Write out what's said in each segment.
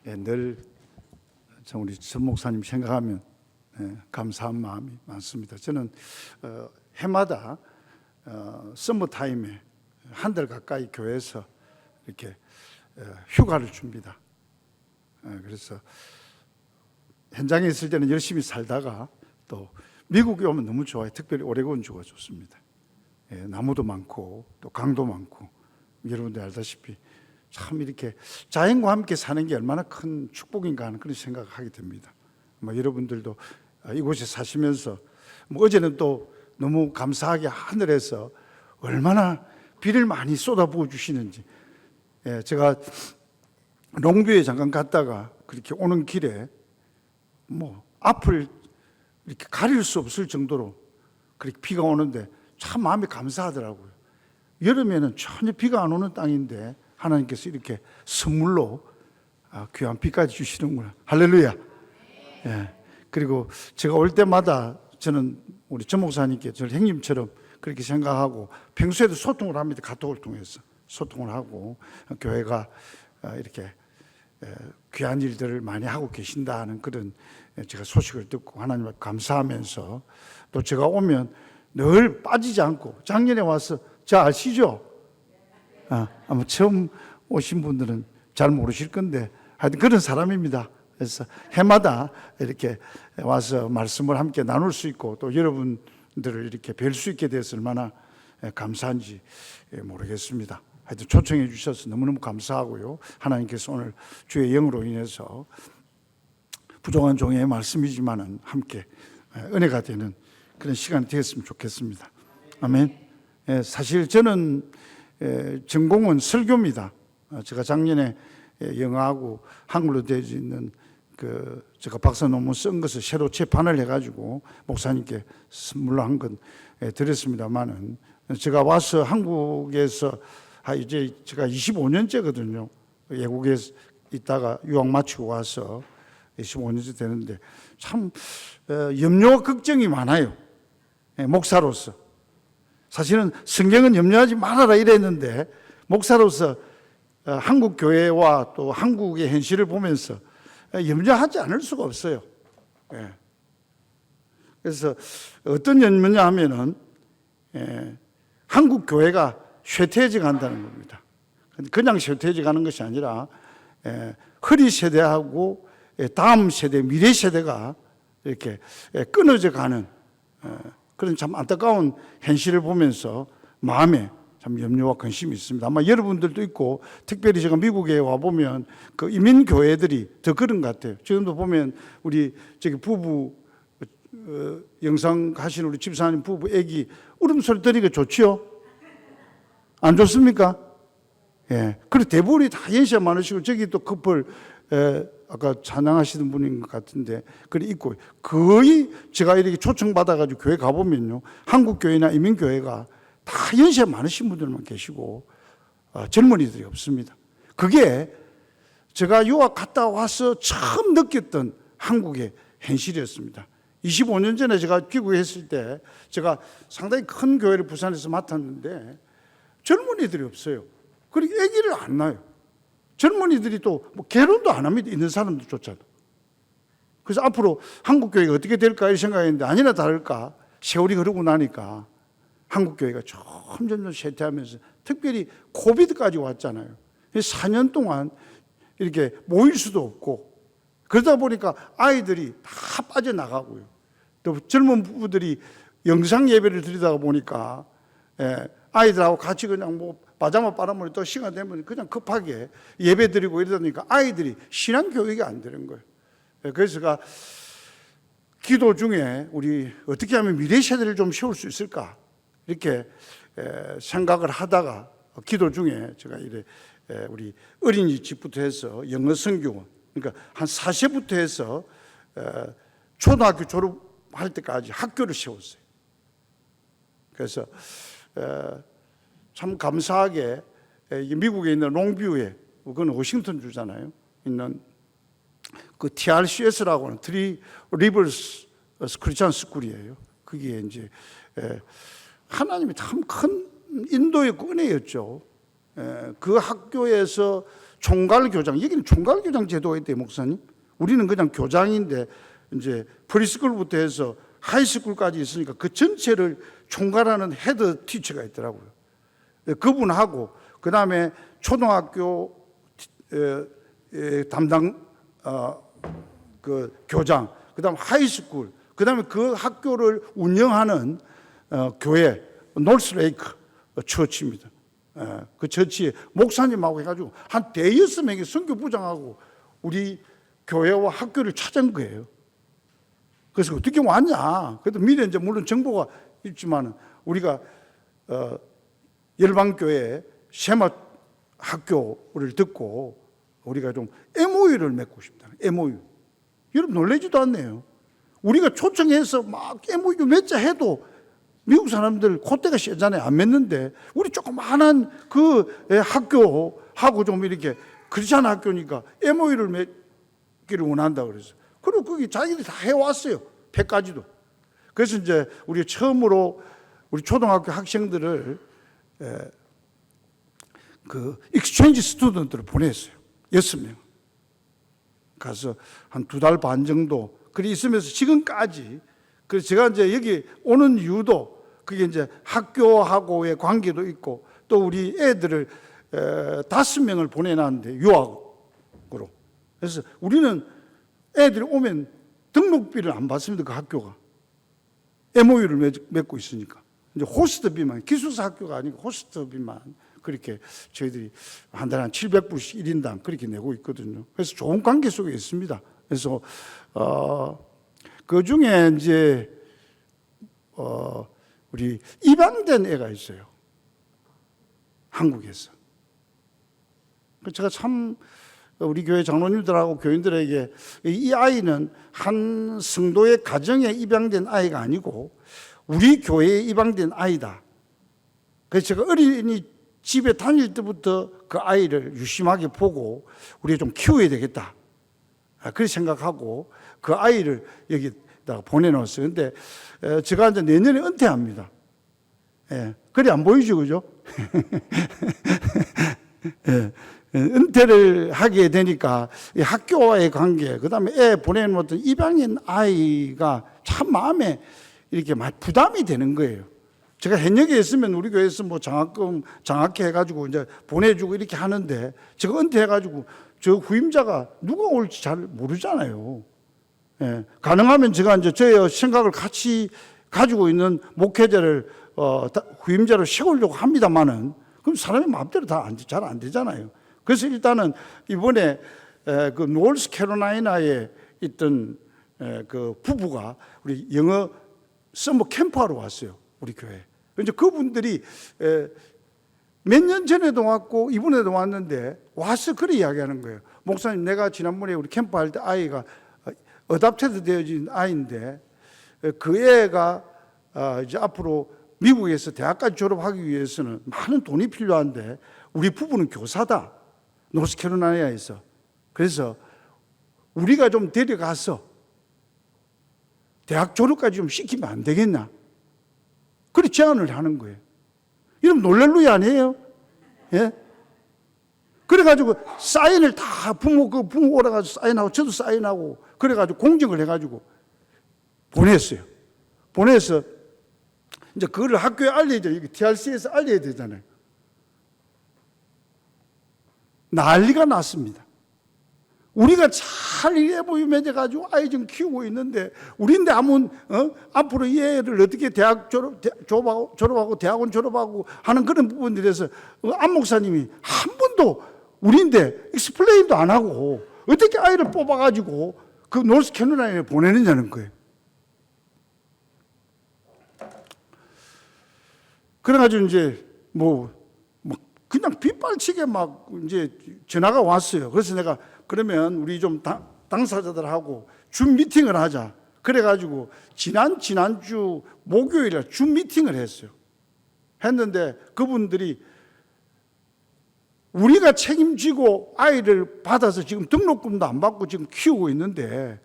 늘 우리 전 목사님 생각하면 감사한 마음이 많습니다. 저는 해마다 서머 타임에 한 달 가까이 교회에서 이렇게 휴가를 줍니다. 그래서 현장에 있을 때는 열심히 살다가 또 미국에 오면 너무 좋아요. 특별히 오레곤 주가 좋습니다. 나무도 많고 또 강도 많고, 여러분들 알다시피 참 이렇게 자연과 함께 사는 게 얼마나 큰 축복인가 하는 그런 생각을 하게 됩니다. 여러분들도 이곳에 사시면서 어제는 또 너무 감사하게 하늘에서 얼마나 비를 많이 쏟아부어 주시는지, 제가 롱뷰에 잠깐 갔다가 그렇게 오는 길에 앞을 이렇게 가릴 수 없을 정도로 그렇게 비가 오는데 참 마음이 감사하더라고요. 여름에는 전혀 비가 안 오는 땅인데 하나님께서 이렇게 선물로 귀한 비까지 주시는구나. 할렐루야. 그리고 제가 올 때마다 저는 우리 전 목사님께 저를 형님처럼 그렇게 생각하고 평소에도 소통을 합니다. 카톡을 통해서 소통을 하고, 교회가 이렇게 귀한 일들을 많이 하고 계신다는 그런 제가 소식을 듣고 하나님을 감사하면서, 또 제가 오면 늘 빠지지 않고, 작년에 와서 저 아시죠? 아마 처음 오신 분들은 잘 모르실 건데 하여튼 그런 사람입니다. 그래서 해마다 이렇게 와서 말씀을 함께 나눌 수 있고, 또 여러분들을 이렇게 뵐 수 있게 돼서 얼마나 감사한지 모르겠습니다. 하여튼 초청해 주셔서 너무너무 감사하고요. 하나님께서 오늘 주의 영으로 인해서 부족한 종의 말씀이지만은 함께 은혜가 되는 그런 시간이 되었으면 좋겠습니다. 아멘. 사실 저는 전공은 설교입니다. 제가 작년에 영어하고 한글로 되어 있는 제가 박사 논문 쓴 것을 새로 재판을 해가지고 목사님께 선물로 한 건 드렸습니다만은, 제가 와서 한국에서 이제 제가 25년째거든요. 외국에 있다가 유학 마치고 와서 25년째 되는데 참 염려와 걱정이 많아요. 목사로서. 사실은 성경은 염려하지 말아라 이랬는데, 목사로서 한국 교회와 또 한국의 현실을 보면서 염려하지 않을 수가 없어요. 그래서 어떤 염려냐 하면은 한국 교회가 쇠퇴해져 간다는 겁니다. 그냥 쇠퇴해져 가는 것이 아니라 허리 세대하고 다음 세대, 미래 세대가 이렇게 끊어져 가는 그런 참 안타까운 현실을 보면서 마음에 참 염려와 근심이 있습니다. 아마 여러분들도 있고, 특별히 제가 미국에 와보면 그 이민교회들이 더 그런 것 같아요. 지금도 보면 우리 저기 부부, 영상 하시는 우리 집사님 부부 애기 울음소리 들으니까 좋지요? 안 좋습니까? 그리고 대부분이 다 연세 많으시고, 저기 또 커플, 아까 찬양하시는 분인 것 같은데, 그래 있고, 거의 제가 이렇게 초청받아가지고 교회 가보면요, 한국교회나 이민교회가 다 연세 많으신 분들만 계시고 젊은이들이 없습니다. 그게 제가 유학 갔다 와서 처음 느꼈던 한국의 현실이었습니다. 25년 전에 제가 귀국했을 때 제가 상당히 큰 교회를 부산에서 맡았는데 젊은이들이 없어요. 그리고 아기를 안 낳아요. 젊은이들이 또 결혼도 안 합니다. 있는 사람들조차도. 그래서 앞으로 한국교회가 어떻게 될까 이 생각했는데, 아니나 다를까 세월이 흐르고 나니까 한국교회가 점점 쇠퇴하면서, 특별히 코비드까지 왔잖아요. 4년 동안 이렇게 모일 수도 없고, 그러다 보니까 아이들이 다 빠져나가고요. 또 젊은 부부들이 영상 예배를 드리다가 보니까 아이들하고 같이 그냥 파자마 빨아먹으면 또 시간 되면 그냥 급하게 예배 드리고 이러다 보니까 아이들이 신앙 교육이 안 되는 거예요. 그래서 제가 기도 중에 우리 어떻게 하면 미래 세대를 좀 세울 수 있을까 이렇게 생각을 하다가, 기도 중에 제가 우리 어린이집부터 해서 영어 선교원, 그러니까 한 4세부터 해서 초등학교 졸업할 때까지 학교를 세웠어요. 그래서 참 감사하게 미국에 있는 롱뷰에, 그건 워싱턴 주잖아요, 있는 그 TRCS라고 하는 트리 리버스 크리스천 스쿨이에요. 그게 이제 하나님이 참 큰 인도의 은혜였죠. 그 학교에서 총괄교장, 여기는 총괄교장 제도가 있대요, 목사님. 우리는 그냥 교장인데 이제 프리스쿨부터 해서 하이스쿨까지 있으니까 그 전체를 총괄하는 헤드 티처가 있더라고요. 그분하고 그 다음에 초등학교 담당 그 교장, 그 다음 하이스쿨, 그 다음에 그 학교를 운영하는 교회 노스레이크 처치입니다. 그 처치에 목사님하고 해가지고 한 대여섯 명의 선교부장하고 우리 교회와 학교를 찾은 거예요. 그래서 어떻게 왔냐? 그래도 미래 이제 물론 정보가 있지만 우리가 열방교회 세마 학교를 듣고 우리가 좀 MOU를 맺고 싶다. MOU. 여러분 놀라지도 않네요. 우리가 초청해서 막 MOU 맺자 해도 미국 사람들 콧대가 세잖아요. 안 맺는데 우리 조그마한 그 학교하고 좀 이렇게 크리스찬 학교니까 MOU를 맺기를 원한다 그래서. 그리고 거기 자기들이 다 해왔어요. 100가지도. 그래서 이제 우리 처음으로 우리 초등학교 학생들을 그 익스체인지 스튜던트를 보냈어요. 6명. 가서 한 2달 반 정도 그리 있으면서 지금까지. 그래서 제가 이제 여기 오는 이유도 그게 이제 학교하고의 관계도 있고 또 우리 애들을 5명을 보내놨는데 유학으로. 그래서 우리는 애들이 오면 등록비를 안 받습니다. 그 학교가. MOU를 맺고 있으니까. 이제 호스트비만, 기숙사 학교가 아니고 호스트비만 그렇게 저희들이 한 달에 한 700불씩 1인당 그렇게 내고 있거든요. 그래서 좋은 관계 속에 있습니다. 그래서 그 중에 이제 우리 입양된 애가 있어요. 한국에서. 제가 참 우리 교회 장로님들하고 교인들에게 이 아이는 한 성도의 가정에 입양된 아이가 아니고 우리 교회에 입양된 아이다. 그래서 제가 어린이 집에 다닐 때부터 그 아이를 유심하게 보고 우리가 좀 키워야 되겠다. 그렇게 생각하고 그 아이를 여기다가 보내놓았어요. 근데 제가 이제 내년에 은퇴합니다. 예. 그래 안 보이죠, 그죠? 예. 은퇴를 하게 되니까 이 학교와의 관계, 그 다음에 애 보내놓은 입양인 아이가 참 마음에 이렇게 많이 부담이 되는 거예요. 제가 현역에 있으면 우리 교회에서 뭐 장학회 해가지고 이제 보내주고 이렇게 하는데 제가 은퇴해가지고 저 후임자가 누가 올지 잘 모르잖아요. 예. 가능하면 제가 이제 저의 생각을 같이 가지고 있는 목회자를 후임자로 세우려고 합니다만은 그럼 사람의 마음대로 잘 안 되잖아요. 그래서 일단은 이번에 그 노스캐롤라이나에 있던 그 부부가 우리 영어 서머 캠프하러 왔어요. 우리 교회. 이제 그분들이 몇 년 전에도 왔고 이번에도 왔는데 와서 그래 이야기하는 거예요. 목사님, 내가 지난번에 우리 캠프할 때 아이가 어답테드 되어진 아이인데 그 애가 이제 앞으로 미국에서 대학까지 졸업하기 위해서는 많은 돈이 필요한데 우리 부부는 교사다. 노스캐롤라이나에서. 그래서 우리가 좀 데려가서 대학 졸업까지 좀 시키면 안 되겠냐. 그렇게 제안을 하는 거예요. 이러면 놀랄루야 아니에요? 예? 그래가지고 사인을 다 부모 오라가지고 사인하고 저도 사인하고 그래가지고 공증을 해가지고 보냈어요. 보내서 이제 그거를 학교에 알려야 돼요. TRC에서 알려야 되잖아요. 난리가 났습니다. 우리가 잘 MOU 맺어가지고 아이 좀 키우고 있는데 우리인데 앞으로 이 애를 어떻게 대학 졸업하고 대학원 졸업하고 하는 그런 부분들에서 안 목사님이 한 번도 우리인데 익스플레인도 안 하고 어떻게 아이를 뽑아가지고 그 노스캐롤라이나에 보내느냐는 거예요. 그래가지고 이제 그냥 빗발치게 막 이제 전화가 왔어요. 그래서 내가 그러면 우리 좀 당사자들하고 줌 미팅을 하자. 그래가지고 지난주 목요일에 줌 미팅을 했어요. 했는데 그분들이 우리가 책임지고 아이를 받아서 지금 등록금도 안 받고 지금 키우고 있는데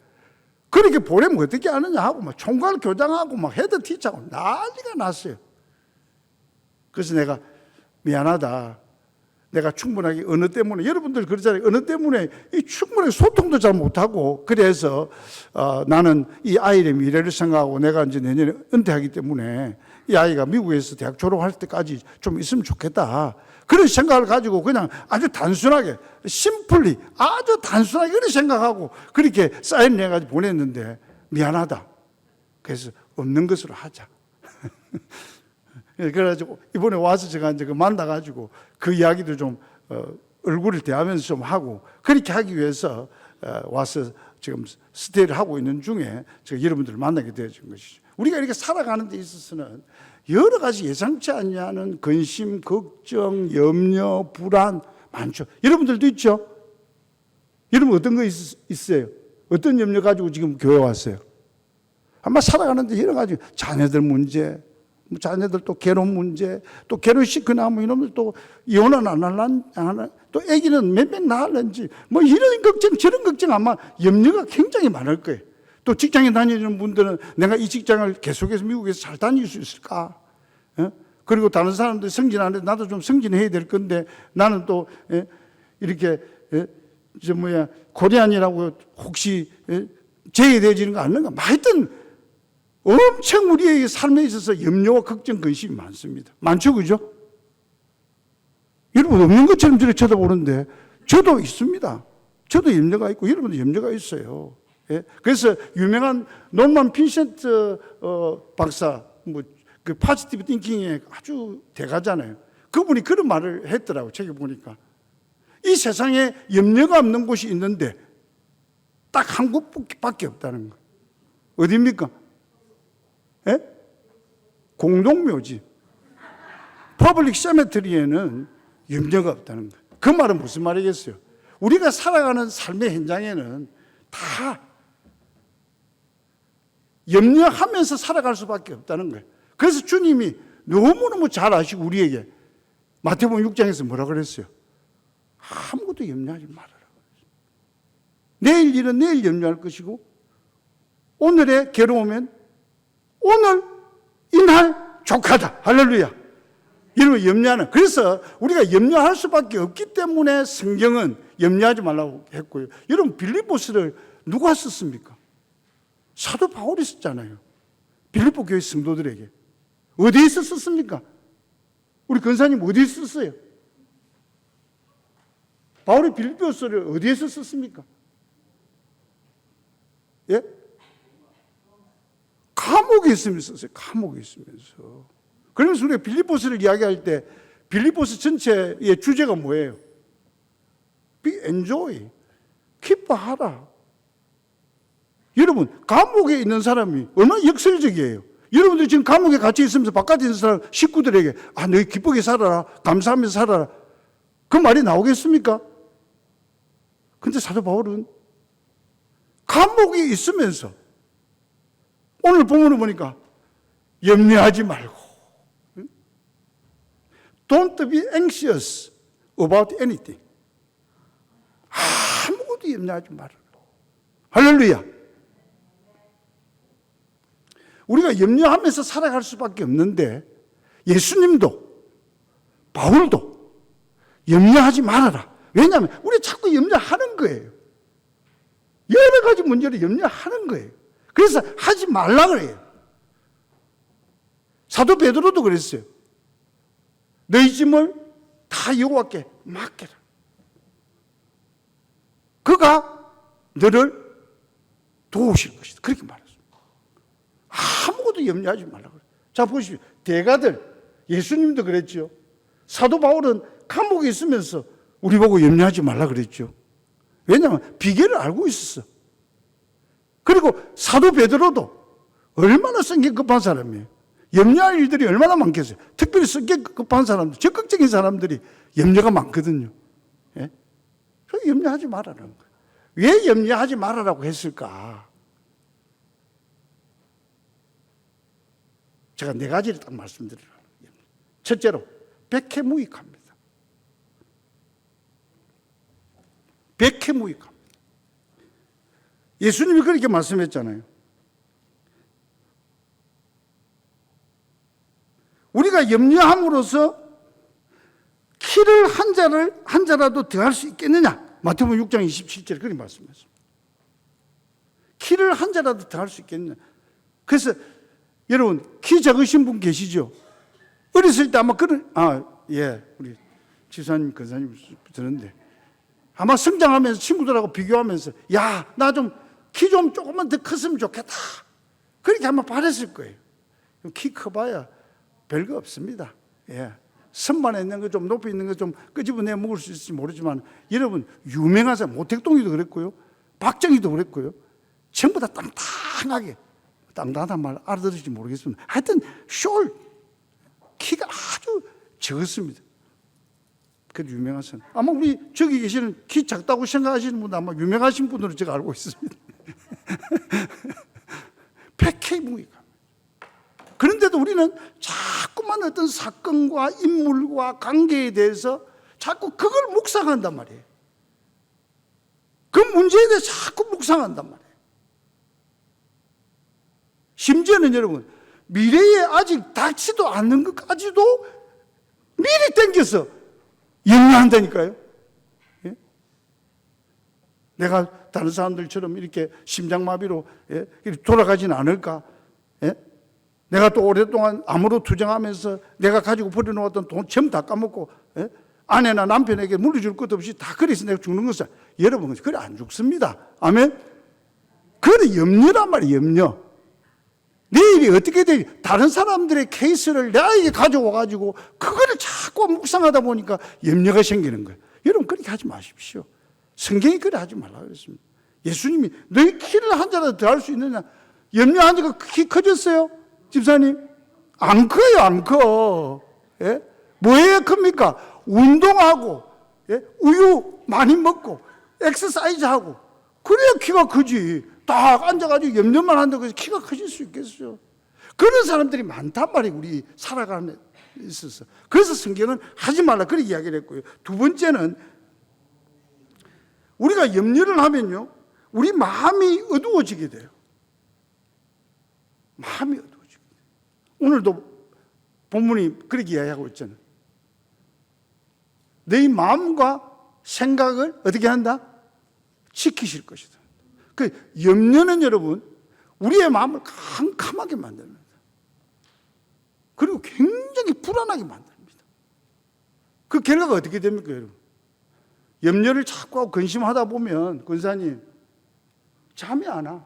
그렇게 보내면 어떻게 하느냐 하고 막 총괄 교장하고 막 헤드 티처하고 난리가 났어요. 그래서 내가 미안하다. 내가 충분하게 언어 때문에, 여러분들 그러잖아요. 언어 때문에 충분하게 소통도 잘 못하고, 그래서 나는 이 아이의 미래를 생각하고 내가 이제 내년에 은퇴하기 때문에 이 아이가 미국에서 대학 졸업할 때까지 좀 있으면 좋겠다, 그런 생각을 가지고 그냥 아주 단순하게, 심플리, 아주 단순하게 그렇게 생각하고 그렇게 사인을 해가지고 보냈는데, 미안하다, 그래서 없는 것으로 하자. 그래가지고 이번에 와서 제가 이제 만나가지고 그 이야기도 좀 얼굴을 대하면서 좀 하고, 그렇게 하기 위해서 와서 지금 스테이를 하고 있는 중에 제가 여러분들을 만나게 되어진 것이죠. 우리가 이렇게 살아가는 데 있어서는 여러 가지 예상치 않는 근심, 걱정, 염려, 불안 많죠. 여러분들도 있죠? 여러분 어떤 거 있어요? 어떤 염려 가지고 지금 교회 왔어요? 아마 살아가는데 여러 가지, 자녀들 문제, 자녀들 또 결혼 문제, 또 결혼시키나 뭐 이놈들 또 이혼은 안 할란, 또 아기는 몇 명 낳을런지, 뭐 이런 걱정 저런 걱정 아마 염려가 굉장히 많을 거예요. 또 직장에 다니는 분들은 내가 이 직장을 계속해서 미국에서 잘 다닐 수 있을까? 그리고 다른 사람들 승진하는데 나도 좀 승진해야 될 건데, 나는 또 이렇게 코리안이라고 혹시 제외되지는 거 않는가? 하여튼 엄청 우리의 삶에 있어서 염려와 걱정, 근심이 많습니다. 많죠, 그죠? 여러분 없는 것처럼 저렇게 쳐다보는데 저도 있습니다. 저도 염려가 있고 여러분도 염려가 있어요. 그래서 유명한 노만 빈센트 박사, 그 포지티브 띵킹의 아주 대가잖아요. 그분이 그런 말을 했더라고요. 책에 보니까 이 세상에 염려가 없는 곳이 있는데 딱 한 곳밖에 없다는 거예요. 어디입니까? 공동묘지, 퍼블릭 세메터리에는 염려가 없다는 거예요. 그 말은 무슨 말이겠어요? 우리가 살아가는 삶의 현장에는 다 염려하면서 살아갈 수밖에 없다는 거예요. 그래서 주님이 너무너무 잘 아시고 우리에게 마태복음 6장에서 뭐라 그랬어요? 아무것도 염려하지 말아라. 내일 일은 내일 염려할 것이고, 오늘의 괴로우면 오늘 이날 족하다. 할렐루야. 이러면 염려하는, 그래서 우리가 염려할 수밖에 없기 때문에 성경은 염려하지 말라고 했고요. 여러분 빌립보서를 누가 썼습니까? 사도 바울이 썼잖아요. 빌립보 교회 성도들에게. 어디에서 썼습니까? 우리 권사님 어디에서 썼어요? 바울이 빌립보서를 어디에서 썼습니까? 예? 감옥에 있으면서 썼어요. 감옥에 있으면서. 그러면서 우리가 빌립보서를 이야기할 때 빌립보서 전체의 주제가 뭐예요? Be enjoy. 기뻐하라. 여러분, 감옥에 있는 사람이 얼마나 역설적이에요. 여러분들 지금 감옥에 갇혀 있으면서 바깥에 있는 사람, 식구들에게 너희 기쁘게 살아라, 감사하면서 살아라, 그 말이 나오겠습니까? 근데 사도 바울은 감옥에 있으면서 오늘 본문을 보니까 염려하지 말고, Don't be anxious about anything. 아무것도 염려하지 말아라. 할렐루야. 우리가 염려하면서 살아갈 수밖에 없는데 예수님도 바울도 염려하지 말아라. 왜냐하면 우리 자꾸 염려하는 거예요. 여러 가지 문제를 염려하는 거예요. 그래서 하지 말라 그래요. 사도 베드로도 그랬어요. 너희 짐을 다 여호와께 맡겨라. 그가 너를 도우실 것이다. 그렇게 말했어요. 아무것도 염려하지 말라 그래요. 자, 보십시오. 대가들, 예수님도 그랬죠. 사도 바울은 감옥에 있으면서 우리 보고 염려하지 말라 그랬죠. 왜냐하면 비결을 알고 있었어. 그리고 사도 베드로도 얼마나 성격 급한 사람이에요. 염려할 일들이 얼마나 많겠어요. 특별히 성격 급한 사람들, 적극적인 사람들이 염려가 많거든요. 예? 그래서 염려하지 말라는 거예요. 왜 염려하지 말라고 했을까? 제가 네 가지를 딱 말씀드리려고. 첫째로, 백해무익합니다. 백해무익합니다. 예수님이 그렇게 말씀했잖아요. 우리가 염려함으로써 키를 한 자라도 더할 수 있겠느냐? 마태복음 6장 27절에 그렇게 말씀했습니다. 키를 한 자라도 더할 수 있겠느냐? 그래서 여러분 키 작으신 분 계시죠? 어렸을 때 아마 우리 지사님, 근사님 들었는데 아마 성장하면서 친구들하고 비교하면서 야, 나 좀 키 좀 조금만 더 컸으면 좋겠다. 그렇게 아마 바랬을 거예요. 키 커봐야 별거 없습니다. 예. 선반에 있는 거 좀 높이 있는 거 좀 끄집어내 먹을 수 있을지 모르지만 여러분 유명한 사람 모택동이도 그랬고요. 박정희도 그랬고요. 전부 다 땅땅하게 땅땅한 말 알아들을지 모르겠습니다. 하여튼 키가 아주 적었습니다. 그 유명한 사람. 아마 우리 저기 계시는 키 작다고 생각하시는 분도 아마 유명하신 분으로 제가 알고 있습니다. 백해무익. 그런데도 우리는 자꾸만 어떤 사건과 인물과 관계에 대해서 자꾸 그걸 묵상한단 말이에요. 그 문제에 대해서 자꾸 묵상한단 말이에요. 심지어는 여러분 미래에 아직 닥치도 않는 것까지도 미리 땡겨서 염려한다니까요. 예? 내가 다른 사람들처럼 이렇게 심장마비로 이렇게 돌아가지는 않을까? 예? 내가 또 오랫동안 암으로 투정하면서 내가 가지고 버려놓았던 돈 전부 다 까먹고 아내나 남편에게 물려줄 것도 없이 다 그래서 내가 죽는 것을 여러분 그래 안 죽습니다. 아멘. 그래 염려란 말이에요. 염려. 내일이 어떻게 될지 다른 사람들의 케이스를 나에게 가져와가지고 그거를 자꾸 묵상하다 보니까 염려가 생기는 거예요. 여러분 그렇게 하지 마십시오. 성경이 그래 하지 말라고 그랬습니다. 예수님이 너희 키를 한 자라도 더 할 수 있느냐? 염려한 자가 키 커졌어요? 집사님? 안 커요, 안 커. 예? 뭐에 큽니까? 운동하고, 우유 많이 먹고, 엑서사이즈하고, 그래야 키가 크지. 딱 앉아가지고 염려만 한다고 해서 키가 커질 수 있겠어요? 그런 사람들이 많단 말이에요, 우리 살아가는 데 있어서. 그래서 성경은 하지 말라, 그렇게 이야기를 했고요. 두 번째는, 우리가 염려를 하면요, 우리 마음이 어두워지게 돼요. 마음이 어두워지게 돼요. 오늘도 본문이 그렇게 이야기하고 있잖아요. 너희 마음과 생각을 어떻게 한다? 지키실 것이다. 그 염려는 여러분 우리의 마음을 캄캄하게 만듭니다. 그리고 굉장히 불안하게 만듭니다. 그 결과가 어떻게 됩니까, 여러분? 염려를 자꾸 하고 근심하다 보면 권사님 잠이 안 와.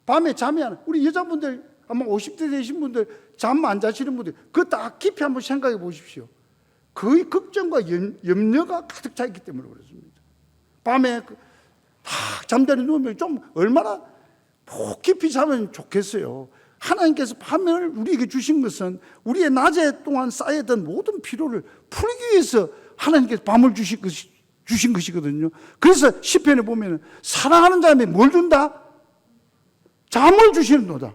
밤에 잠이 안 와. 우리 여자분들 아마 50대 되신 분들 잠 안 자시는 분들 그거 딱 깊이 한번 생각해 보십시오. 거의 걱정과 염려가 가득 차 있기 때문에 그렇습니다. 밤에 딱 잠자리 누우면 좀 얼마나 푹 깊이 자면 좋겠어요. 하나님께서 밤을 우리에게 주신 것은 우리의 낮에 동안 쌓였던 모든 피로를 풀기 위해서 하나님께서 밤을 주신 것이거든요. 그래서 시편에 보면 사랑하는 자에게 뭘 준다? 잠을 주시는도다.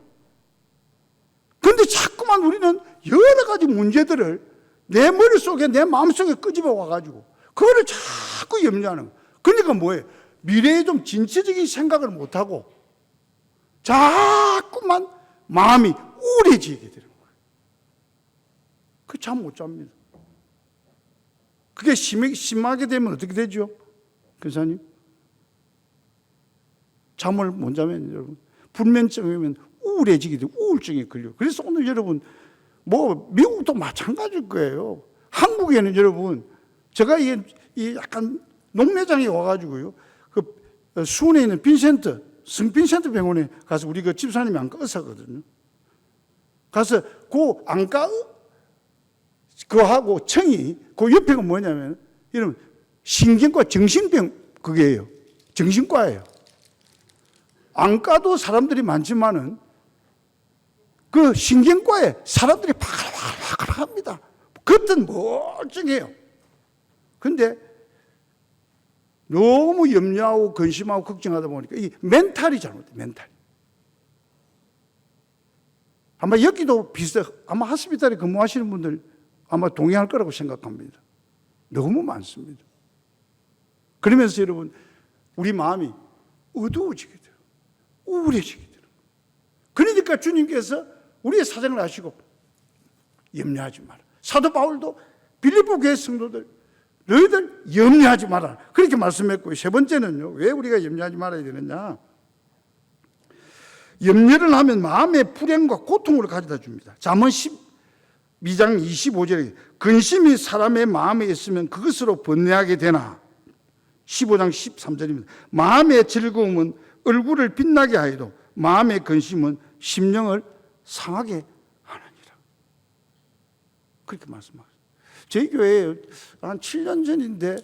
그런데 자꾸만 우리는 여러 가지 문제들을 내 머릿속에 내 마음속에 끄집어 와가지고 그거를 자꾸 염려하는 거예요. 그러니까 뭐예요? 미래에 좀 진취적인 생각을 못하고 자꾸만 마음이 우울해지게 되는 거예요. 그 잠 못 잡니다. 그게 심하게 되면 어떻게 되죠? 교사님? 잠을 못 자면 여러분 불면증이면 우울해지게 되고 우울증에 걸려요. 그래서 오늘 여러분 미국도 마찬가지일 거예요. 한국에는 여러분 제가 이 약간 농내장에 와가지고요. 그 수원에 있는 성 빈센트 병원에 가서 우리 그 집사님이 안과 의사거든요. 가서 그 안과 그하고 청이 그 옆에가 뭐냐면 이런 신경과 정신병 그게예요. 정신과예요. 안과도 사람들이 많지만은 그 신경과에 사람들이 파글파글합니다. 겉은 멀쩡해요. 근데 너무 염려하고 근심하고 걱정하다 보니까 이 멘탈이 잘못돼요. 멘탈. 아마 여기도 아마 하스피탈에 근무하시는 분들 아마 동의할 거라고 생각합니다. 너무 많습니다. 그러면서 여러분 우리 마음이 어두워지게 돼요. 우울해지게 돼요. 그러니까 주님께서 우리의 사정을 아시고 염려하지 마라. 사도 바울도 빌립보 교회 성도들, 너희들 염려하지 마라. 그렇게 말씀했고요. 세 번째는요, 왜 우리가 염려하지 말아야 되느냐? 염려를 하면 마음의 불행과 고통을 가져다 줍니다. 잠언 12장 25절에 근심이 사람의 마음에 있으면 그것으로 번뇌하게 되나. 15장 13절입니다. 마음의 즐거움은 얼굴을 빛나게 하여도 마음의 근심은 심령을 상하게 하느니라. 그렇게 말씀하셨어요. 저희 교회에 한 7년 전인데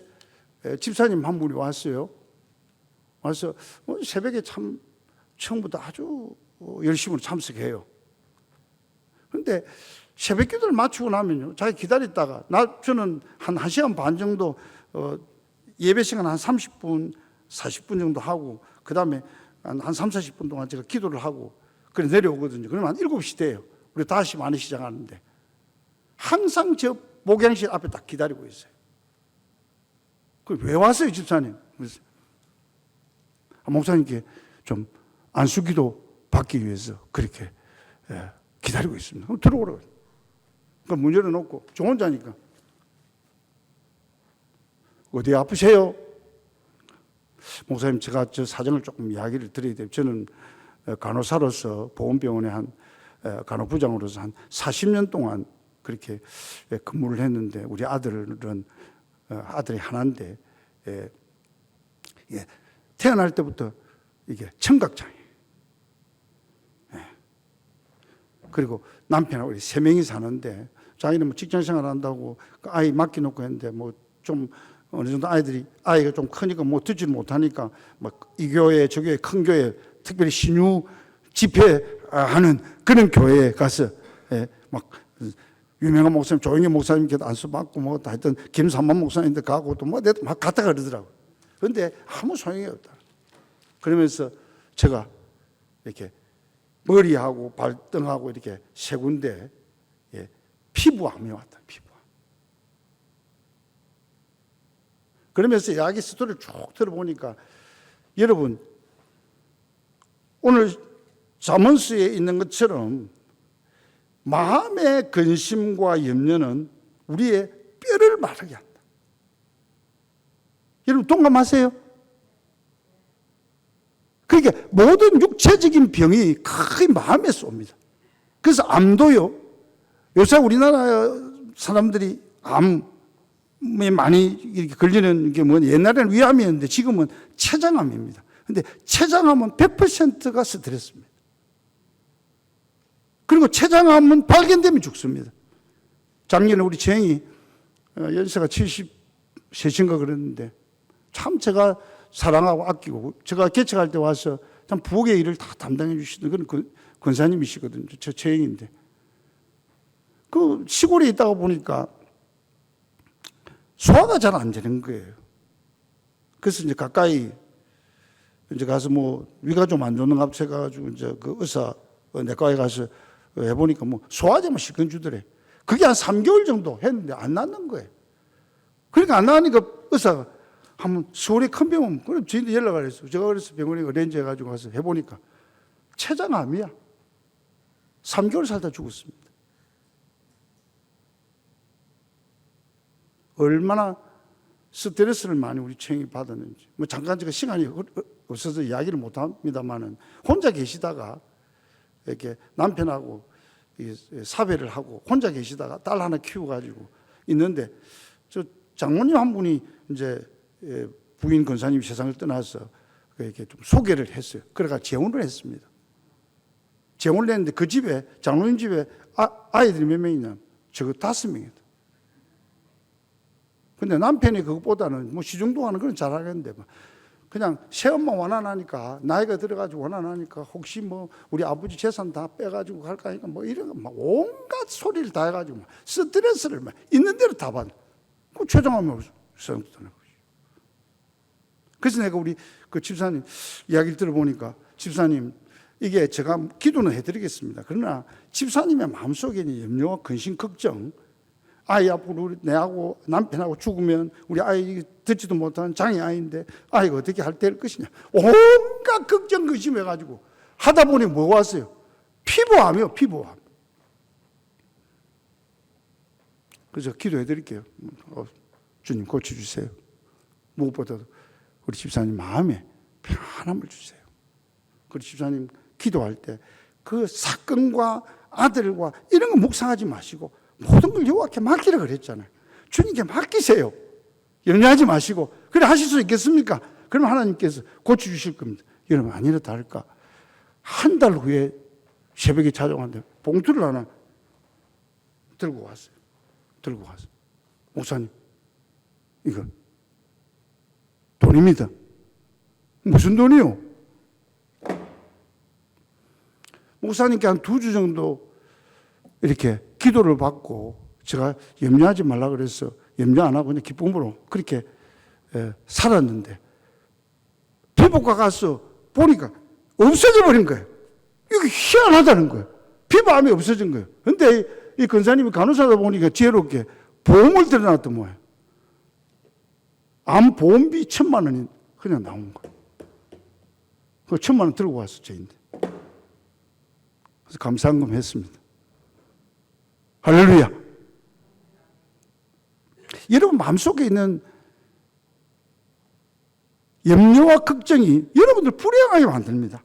집사님 한 분이 왔어요. 와서 새벽에 참 처음부터 아주 열심히 참석해요. 그런데 새벽 기도를 마치고 나면요, 자기 기다렸다가 저는 한 1시간 반 정도 예배 시간 한 30분, 40분 정도 하고 그 다음에 한 3, 40분 동안 제가 기도를 하고 그래 내려오거든요. 그러면 한 7시 돼요. 우리 다시 많이 시작하는데 항상 저 목양실 앞에 딱 기다리고 있어요. 왜 왔어요, 집사님? 그래서 목사님께 좀 안수기도 받기 위해서 그렇게 기다리고 있습니다. 그럼 들어오라고. 그러니까 문 열어놓고 저 혼자니까 어디 아프세요? 목사님, 제가 저 사정을 조금 이야기를 드려야 돼요. 저는 간호사로서 보건병원의 한 간호부장으로서 한 40년 동안 그렇게 근무를 했는데 우리 아들은 아들이 하나인데 태어날 때부터 이게 청각장애. 그리고 남편하고 3명이 사는데 자기는 뭐 직장생활 한다고 그 아이 맡겨놓고 했는데 뭐 좀 어느 정도 아이가 좀 크니까 뭐 듣지 못하니까 막 이 교회 저 교회 큰 교회 특별히 신유 집회하는 그런 교회에 가서 막 유명한 목사님 조영희 목사님께도 안수 받고 뭐 하여튼 김삼만 목사님한테 가고 또 뭐 막 갔다 그러더라고요. 그런데 아무 소용이 없다. 그러면서 제가 이렇게 머리하고 발등하고 이렇게 세 군데 피부암이 왔다. 피부암. 그러면서 이야기 스토리를 쭉 들어보니까 여러분 오늘 잠언서에 있는 것처럼 마음의 근심과 염려는 우리의 뼈를 마르게 한다. 여러분 동감하세요? 그러니까 모든 육체적인 병이 크게 마음에서 옵니다. 그래서 암도요. 요새 우리나라 사람들이 암에 많이 이렇게 걸리는 게 뭐 옛날에는 위암이었는데 지금은 췌장암입니다. 근데 췌장암은 100%가 스트레스입니다. 그리고 췌장암은 발견되면 죽습니다. 작년에 우리 재영이 연세가 73인가 그랬는데 참 제가 사랑하고 아끼고 제가 개척할 때 와서 참 부엌의 일을 다 담당해 주시던 그런 권사님이시거든요. 저 재영인데 그 시골에 있다가 보니까 소화가 잘 안 되는 거예요. 그래서 이제 가까이 이제 가서 뭐 위가 좀 안 좋는 갑자기 가지고 이제 그 의사 내과에 가서 해보니까 뭐 소화제만 실컷 주더래. 그게 한 3개월 정도 했는데 안 낫는 거예요. 그러니까 안 나으니까 의사가 한번 서울에 큰 병원, 그럼 저희도 연락을 했어요. 제가 그래서 병원에 어렌지 해가지고 가서 해보니까 췌장암이야. 3개월 살다 죽었습니다. 얼마나 스트레스를 많이 우리 청이 받았는지. 뭐 잠깐 제가 시간이 없어서 이야기를 못 합니다만은 혼자 계시다가 이렇게 남편하고 사별을 하고 혼자 계시다가 딸 하나 키워가지고 있는데 저 장모님 한 분이 이제 부인 권사님이 세상을 떠나서 이렇게 좀 소개를 했어요. 그래가 재혼을 했습니다. 재혼을 했는데 그 집에 장모님 집에 아이들이 몇 명이냐? 저거 5명이다. 근데 남편이 그것보다는 뭐 시중동하는 그런 잘하겠는데 그냥 새엄마 원한하니까 나이가 들어가지고 원한하니까 혹시 뭐 우리 아버지 재산 다 빼가지고 갈까 하니까 뭐 이런 거 막 온갖 소리를 다 해가지고 막 스트레스를 막 있는 대로 다 받아. 그 최종하면 생각도 나고. 그래서 내가 우리 그 집사님 이야기를 들어보니까 집사님 이게 제가 기도는 해드리겠습니다. 그러나 집사님의 마음속에는 염려와 근심, 걱정, 아이 앞으로 우리 내하고 남편하고 죽으면 우리 아이 듣지도 못하는 장애 아이인데 아이가 어떻게 될 것이냐. 온갖 걱정 근심해가지고 하다 보니 뭐가 왔어요? 피부암이요, 피부암. 그래서 기도해 드릴게요. 주님 고쳐주세요. 무엇보다도 우리 집사님 마음에 평안함을 주세요. 우리 집사님 기도할 때 그 사건과 아들과 이런 거 묵상하지 마시고 모든 걸 여호와께 맡기라 그랬잖아요. 주님께 맡기세요. 염려하지 마시고. 그래 하실 수 있겠습니까? 그럼 하나님께서 고쳐주실 겁니다. 여러분 아니라 다를까? 한 달 후에 새벽에 찾아왔는데 봉투를 하나 들고 왔어요. 목사님, 이거 돈입니다. 무슨 돈이요? 목사님께 한 2주 정도 이렇게 기도를 받고 제가 염려하지 말라 그래서 염려 안 하고 그냥 기쁨으로 그렇게 살았는데 피부과 가서 보니까 없어져 버린 거예요. 이게 희한하다는 거예요. 피부암이 없어진 거예요. 근데 이 권사님이 간호사다 보니까 지혜롭게 보험을 들여놨던 거예요. 암 보험비 1,000만 원이 그냥 나온 거예요. 그 1,000만 원 들고 왔어, 저인데. 그래서 감사한금 했습니다. 할렐루야. 여러분 마음속에 있는 염려와 걱정이 여러분들 불행하게 만듭니다.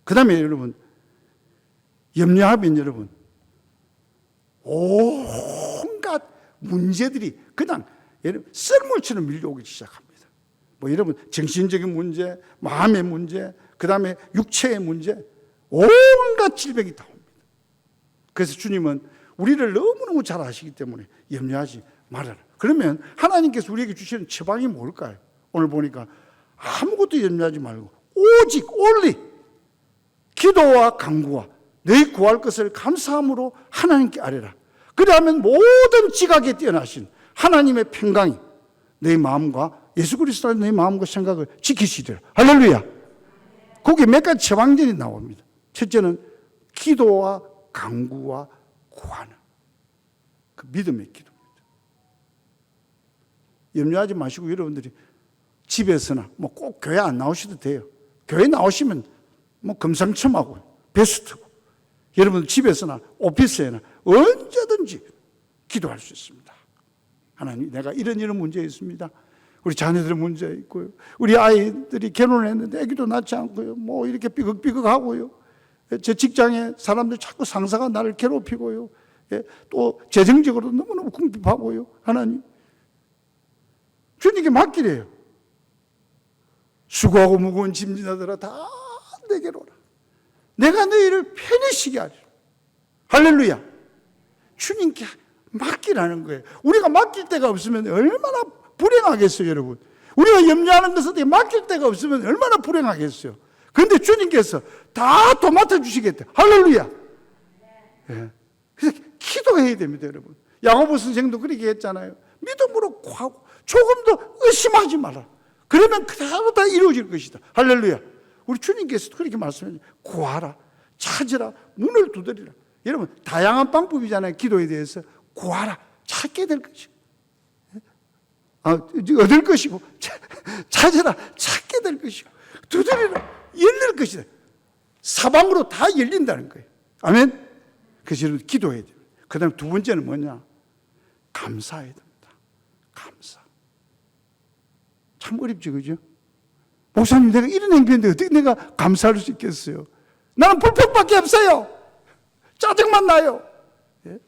그 다음에 여러분, 염려하면 여러분, 온갖 문제들이 그냥 여러분 썰물처럼 밀려오기 시작합니다. 뭐 여러분, 정신적인 문제, 마음의 문제, 그 다음에 육체의 문제, 온갖 질병이 다 옵니다. 그래서 주님은 우리를 너무너무 잘 아시기 때문에 염려하지 말아라. 그러면 하나님께서 우리에게 주시는 처방이 뭘까요? 오늘 보니까 아무것도 염려하지 말고 오직 only 기도와 간구와 너희 구할 것을 감사함으로 하나님께 아뢰라. 그러면 모든 지각에 뛰어나신 하나님의 평강이 너희 마음과 예수 그리스도 안에 너희 마음과 생각을 지키시리라. 할렐루야. 거기에 몇 가지 처방전이 나옵니다. 첫째는 기도와 간구와 구하는 그 믿음의 기도입니다. 염려하지 마시고 여러분들이 집에서나 뭐 꼭 교회 안 나오셔도 돼요. 교회 나오시면 뭐 금상첨화고 베스트고 여러분 집에서나 오피스에나 언제든지 기도할 수 있습니다. 하나님, 내가 이런 문제 있습니다. 우리 자녀들 문제 있고요. 우리 아이들이 결혼했는데 아기도 낳지 않고요. 뭐 이렇게 삐걱삐걱하고요. 제 직장에 사람들 자꾸 상사가 나를 괴롭히고요. 또 재정적으로 너무너무 궁핍하고요. 하나님, 주님께 맡기래요. 수고하고 무거운 짐진아들아 다 내게로 오라. 내가 너희를 편히 쉬게 하리라. 할렐루야. 주님께 맡기라는 거예요. 우리가 맡길 데가 없으면 얼마나 불행하겠어요, 여러분. 우리가 염려하는 것에 맡길 데가 없으면 얼마나 불행하겠어요. 그런데 주님께서 다 도맡아 주시겠대. 할렐루야. 예. 그래서 기도해야 됩니다, 여러분. 야고보 선생도 그렇게 했잖아요. 믿음으로 구하고 조금도 의심하지 마라. 그러면 그대로 다 이루어질 것이다. 할렐루야. 우리 주님께서도 그렇게 말씀하셨죠. 구하라, 찾으라, 문을 두드리라. 여러분, 다양한 방법이잖아요. 기도에 대해서. 구하라, 찾게 될 것이고, 얻을 것이고, 찾으라, 찾게 될 것이고, 두드리라, 열릴 것이다. 사방으로 다 열린다는 거예요. 아멘? 그래서 여러분 기도해야 돼요. 그 다음에 두 번째는 뭐냐? 감사해야 됩니다. 감사. 참 어렵지, 그죠? 목사님, 내가 이런 행편인데 어떻게 내가 감사할 수 있겠어요? 나는 불평밖에 없어요. 짜증만 나요. 예?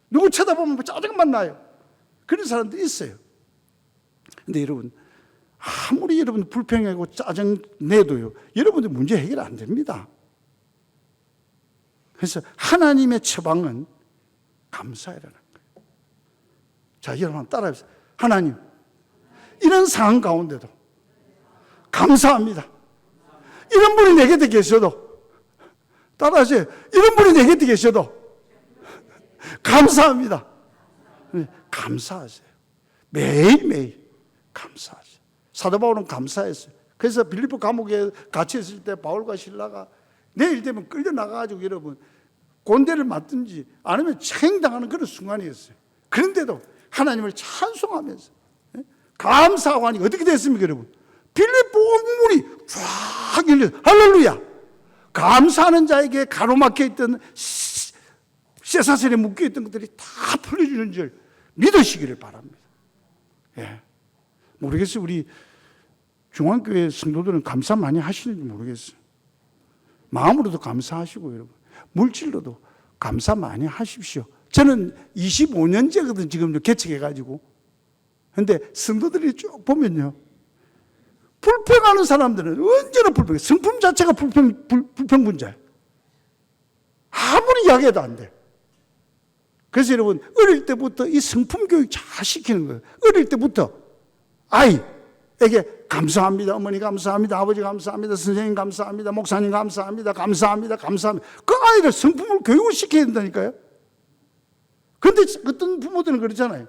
누구 쳐다보면 짜증만 나요. 그런 사람도 있어요. 근데 여러분, 아무리 여러분 불평하고 짜증 내도요, 여러분들 문제 해결 안 됩니다. 그래서 하나님의 처방은 감사해라는 거예요. 자, 여러분 따라해보세요. 하나님, 이런 상황 가운데도 감사합니다. 이런 분이 내 곁에 계셔도, 따라하세요. 이런 분이 내 곁에 계셔도 감사합니다. 감사하세요. 매일매일 감사하세요. 사도 바울은 감사했어요. 그래서 빌립보 감옥에 갇혀 있을 때 바울과 실라가 내일 되면 끌려나가가지고 여러분 곤대를 맞든지 아니면 책임당하는 그런 순간이었어요. 그런데도 하나님을 찬송하면서 감사하고 하니 어떻게 됐습니까, 여러분? 빌립보 문이 쫙 열려. 할렐루야. 감사하는 자에게 가로막혀 있던 쇠사슬에 묶여있던 것들이 다 풀려주는 줄 믿으시기를 바랍니다. 예. 모르겠어요. 우리 중앙교회 성도들은 감사 많이 하시는지 모르겠어요. 마음으로도 감사하시고 여러분, 물질로도 감사 많이 하십시오. 저는 25년째거든 지금 개척해가지고. 근데 성도들이 쭉 보면요, 불평하는 사람들은 언제나 불평해. 성품 자체가 불평분자예요. 아무리 이야기해도 안 돼. 그래서 여러분, 어릴 때부터 이 성품 교육 잘 시키는 거예요. 어릴 때부터 아이에게 감사합니다. 어머니 감사합니다. 아버지 감사합니다. 선생님 감사합니다. 목사님 감사합니다. 감사합니다. 감사합니다. 그 아이를 성품을 교육을 시켜야 된다니까요. 그런데 어떤 부모들은 그러잖아요.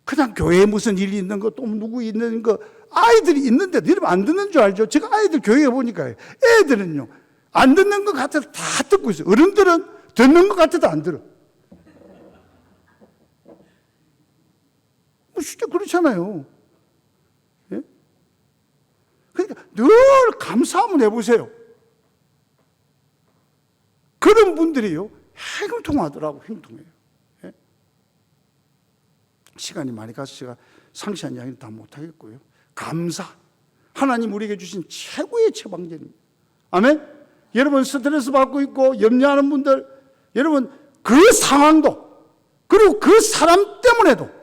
그냥 교회에 무슨 일이 있는 거, 또 누구 있는 거, 아이들이 있는데 여러분 안 듣는 줄 알죠? 제가 아이들 교회에 보니까 애들은요, 안 듣는 것 같아도 다 듣고 있어요. 어른들은 듣는 것 같아도 안 들어. 뭐 진짜 그렇잖아요. 예? 그러니까 늘 감사 한번 해보세요. 그런 분들이요, 행통하더라고, 행통해요. 예? 시간이 많이 가서 제가 상세한 이야기는 다 못하겠고요. 감사. 하나님 우리에게 주신 최고의 처방전입니다. 아멘? 여러분 스트레스 받고 있고 염려하는 분들, 여러분 그 상황도, 그리고 그 사람 때문에도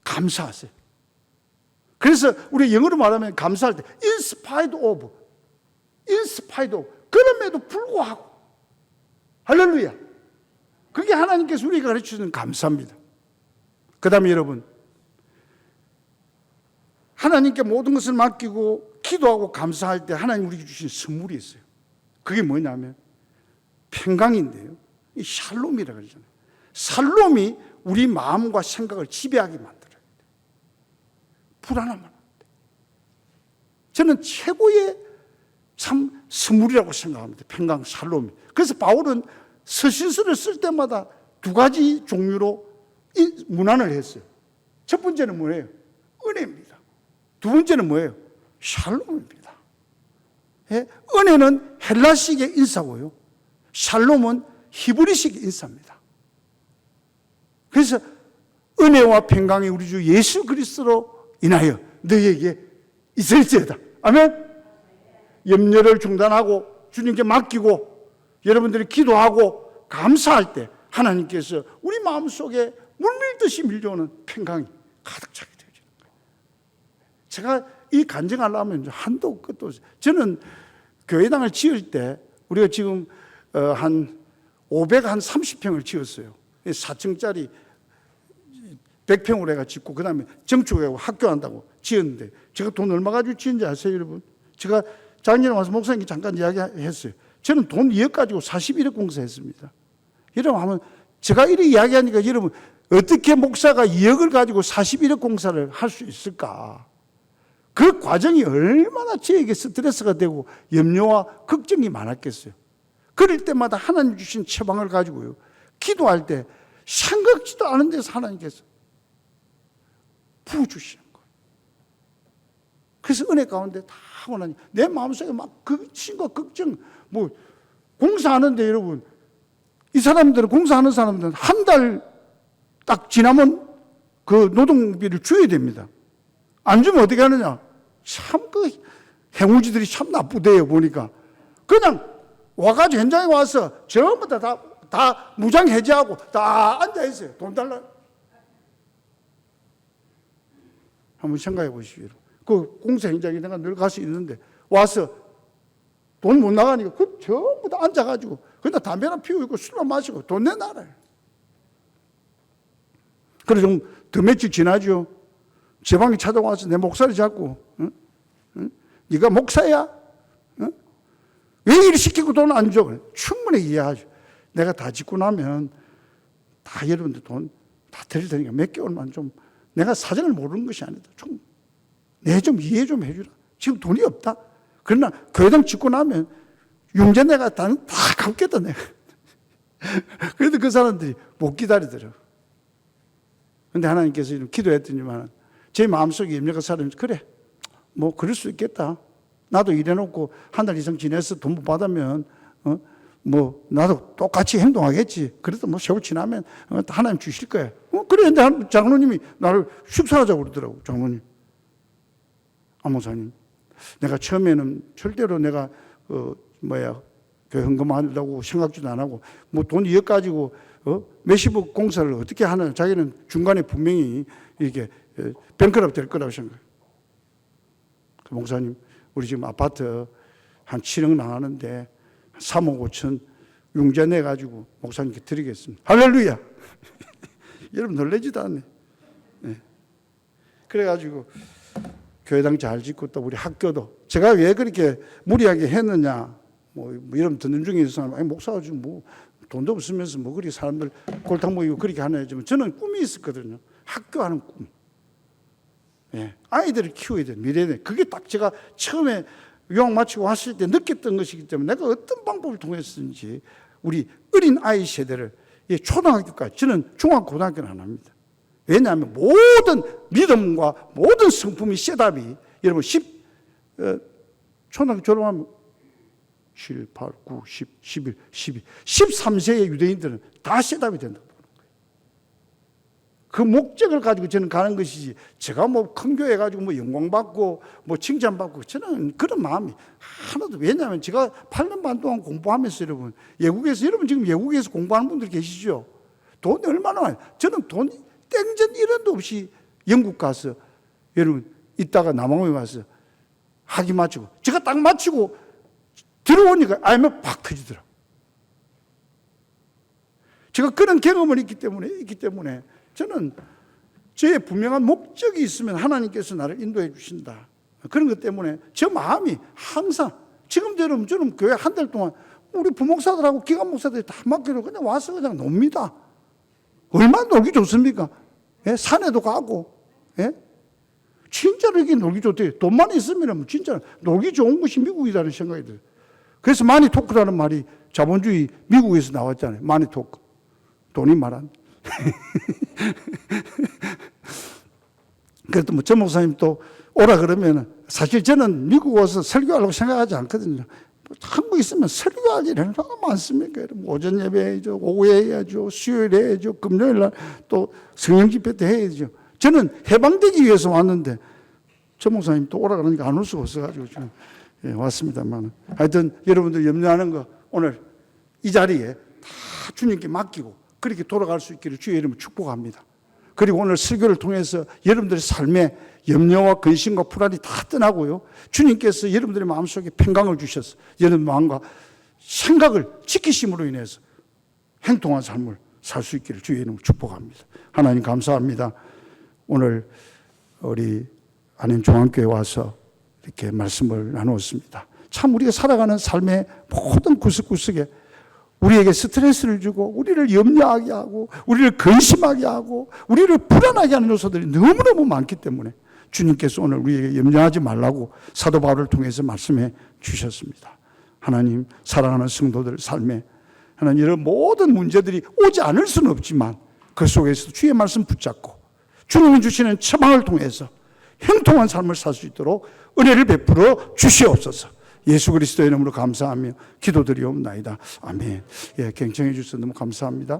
감사하세요. 그래서 우리 영어로 말하면 감사할 때 in spite of, 그럼에도 불구하고, 할렐루야. 그게 하나님께서 우리에게 가르쳐주는 감사입니다. 그 다음에 여러분, 하나님께 모든 것을 맡기고 기도하고 감사할 때 하나님 우리에게 주신 선물이 있어요. 그게 뭐냐면 평강인데요, 이 샬롬이라고 그러잖아요. 샬롬이 우리 마음과 생각을 지배하게 만들어요. 불안하면 안 돼. 저는 최고의 참 선물이라고 생각합니다. 평강, 샬롬이. 그래서 바울은 서신서를 쓸 때마다 두 가지 종류로 문안을 했어요. 첫 번째는 뭐예요? 은혜입니다. 두 번째는 뭐예요? 샬롬입니다. 예? 은혜는 헬라식의 인사고요, 샬롬은 히브리식의 인사입니다. 그래서 은혜와 평강이 우리 주 예수 그리스도로 인하여 너희에게 있을지어다. 아멘. 염려를 중단하고 주님께 맡기고 여러분들이 기도하고 감사할 때 하나님께서 우리 마음속에 물밀듯이 밀려오는 평강이 가득 차게 되어지는 거예요. 제가 이 간증하려면 한도 끝도 없어요. 저는 교회당을 지을 때 우리가 지금 한 530평을 지었어요. 4층짜리 100평으로 해가 짓고 그 다음에 정축하고 학교 한다고 지었는데, 제가 돈 얼마 가지고 지은지 아세요 여러분? 제가 작년에 와서 목사님께 잠깐 이야기했어요. 저는 돈 2억 가지고 41억 공사했습니다. 여러분 하면 제가 이렇게 이야기하니까 여러분, 어떻게 목사가 2억을 가지고 41억 공사를 할 수 있을까? 그 과정이 얼마나 저에게 스트레스가 되고 염려와 걱정이 많았겠어요. 그럴 때마다 하나님 주신 처방을 가지고요, 기도할 때 생각지도 않은 데서 하나님께서 부어주시는 거예요. 그래서 은혜 가운데 다 하나님, 내 마음속에 막 걱정과 걱정, 뭐 공사하는데 여러분, 이 사람들은, 공사하는 사람들은 한 달 딱 지나면 그 노동비를 줘야 됩니다. 안 주면 어떻게 하느냐? 참 그 해무지들이 참 나쁘대요. 보니까 그냥 와가지고 현장에 와서 전부 다 무장 해제하고 다 앉아 있어요. 돈 달라. 한번 생각해 보시죠. 그 공사 현장에 내가 늘 갈 수 있는데 와서 돈 못 나가니까 그 전부 다 앉아가지고 그냥 담배나 피우고 술만 마시고 돈 내놔라. 그래 좀 더 며칠 지나죠. 제 방에 찾아와서 내 목소리 잡고, 응? 응? 네가 목사야? 응? 왜 일 시키고 돈 안 줘? 충분히 이해하죠. 내가 다 짓고 나면 다 여러분들 돈 다 드릴 테니까 몇 개월만 좀, 내가 사정을 모르는 것이 아니다. 좀 내 좀 이해 좀 해주라. 지금 돈이 없다. 그러나 교회당 짓고 나면 융자 내가 다 갚겠다 내가. 그래도 그 사람들이 못 기다리더라고. 근데 하나님께서 이런 기도했더니만 제 마음속에 염려가 사람이, 그래 뭐 그럴 수 있겠다. 나도 일해놓고 한 달 이상 지내서 돈 못 받으면 뭐 나도 똑같이 행동하겠지. 그래도 뭐 세월 지나면 하나님 주실 거야. 그랬는데 장로님이 나를 식사하자고 그러더라고. 장로님, 안 목사님, 내가 처음에는 절대로 내가 교회 헌금하려고 생각지도 안 하고 뭐 돈 이억 가지고 몇십억 공사를 어떻게 하나. 자기는 중간에 분명히 이렇게 뱅크럽 될 거라고 생각해요. 목사님, 우리 지금 아파트 한 7억 나가는데 3억 5천 융자 내가지고 목사님께 드리겠습니다. 할렐루야. 여러분 놀라지도 않네. 네. 그래가지고 교회당 잘 짓고 또 우리 학교도 제가 왜 그렇게 무리하게 했느냐 뭐 이런 듣는 중에 있어서 아니 목사가 지금 뭐 돈도 없으면서 뭐 그리 사람들 골탕 먹이고 그렇게 하나 했지만 저는 꿈이 있었거든요. 학교 하는 꿈. 예. 아이들을 키워야 돼. 미래에. 그게 딱 제가 처음에 유학 마치고 왔을 때 느꼈던 것이기 때문에 내가 어떤 방법을 통해서든지 우리 어린 아이 세대를 초등학교까지, 저는 중학교 고등학교는 안 합니다. 왜냐하면 모든 믿음과 모든 성품이 셋업이 여러분 초등학교 졸업하면 7, 8, 9, 10, 11, 12, 13세의 유대인들은 다 셋업이 된다고 보는 거예요. 그 목적을 가지고 저는 가는 것이지 제가 뭐 큰 교회 가지고 뭐 영광받고 뭐 칭찬받고 저는 그런 마음이 하나도. 왜냐하면 제가 8년 반 동안 공부하면서 여러분 여러분 지금 외국에서 공부하는 분들 계시죠? 돈이 얼마나 많아요. 저는 돈 땡전 1원도 없이 영국 가서 여러분 있다가 남아공에 가서 학위 마치고 제가 딱 마치고 들어오니까 IMF 팍 터지더라고요. 제가 그런 경험을 있기 때문에 저는 저의 분명한 목적이 있으면 하나님께서 나를 인도해 주신다. 그런 것 때문에 저 마음이 항상 지금도 여러분 저는 교회 한 달 동안 우리 부목사들하고 기관 목사들이 다 맡기로 그냥 와서 그냥 놉니다. 얼마나 놀기 좋습니까? 예? 산에도 가고, 예? 진짜로 이게 놀기 좋대요. 돈만 있으면 진짜 놀기 좋은 것이 미국이라는 생각이 들어요. 그래서 마니토크라는 말이 자본주의 미국에서 나왔잖아요. 마니토크. 돈이 말한. 그래도 뭐 전 목사님 또 오라 그러면 사실 저는 미국 와서 설교하려고 생각하지 않거든요. 한국에 있으면 설교할 일이 얼마나 많습니까? 오전 예배 해야죠, 오후에 해야죠, 수요일에 해야죠, 금요일 날 또 성령 집회 때 해야죠. 저는 해방되기 위해서 왔는데 전 목사님 또 오라 그러니까 안 올 수가 없어가지고 지금 왔습니다만, 하여튼 여러분들 염려하는 거 오늘 이 자리에 다 주님께 맡기고 그렇게 돌아갈 수 있기를 주의 이름으로 축복합니다. 그리고 오늘 설교를 통해서 여러분들의 삶에 염려와 근심과 불안이 다 떠나고요, 주님께서 여러분들의 마음속에 평강을 주셔서 여러분 마음과 생각을 지키심으로 인해서 행동한 삶을 살 수 있기를 주의 이름으로 축복합니다. 하나님 감사합니다. 오늘 우리 안현종안교회 와서 이렇게 말씀을 나누었습니다. 참 우리가 살아가는 삶의 모든 구석구석에 우리에게 스트레스를 주고 우리를 염려하게 하고 우리를 근심하게 하고 우리를 불안하게 하는 요소들이 너무너무 많기 때문에 주님께서 오늘 우리에게 염려하지 말라고 사도 바울을 통해서 말씀해 주셨습니다. 하나님, 사랑하는 성도들 삶에 하나님 이런 모든 문제들이 오지 않을 수는 없지만 그 속에서 주의 말씀 붙잡고 주님이 주시는 처방을 통해서 형통한 삶을 살 수 있도록 은혜를 베풀어 주시옵소서. 예수 그리스도의 이름으로 감사하며 기도드리옵나이다. 아멘. 예, 경청해 주셔서 너무 감사합니다.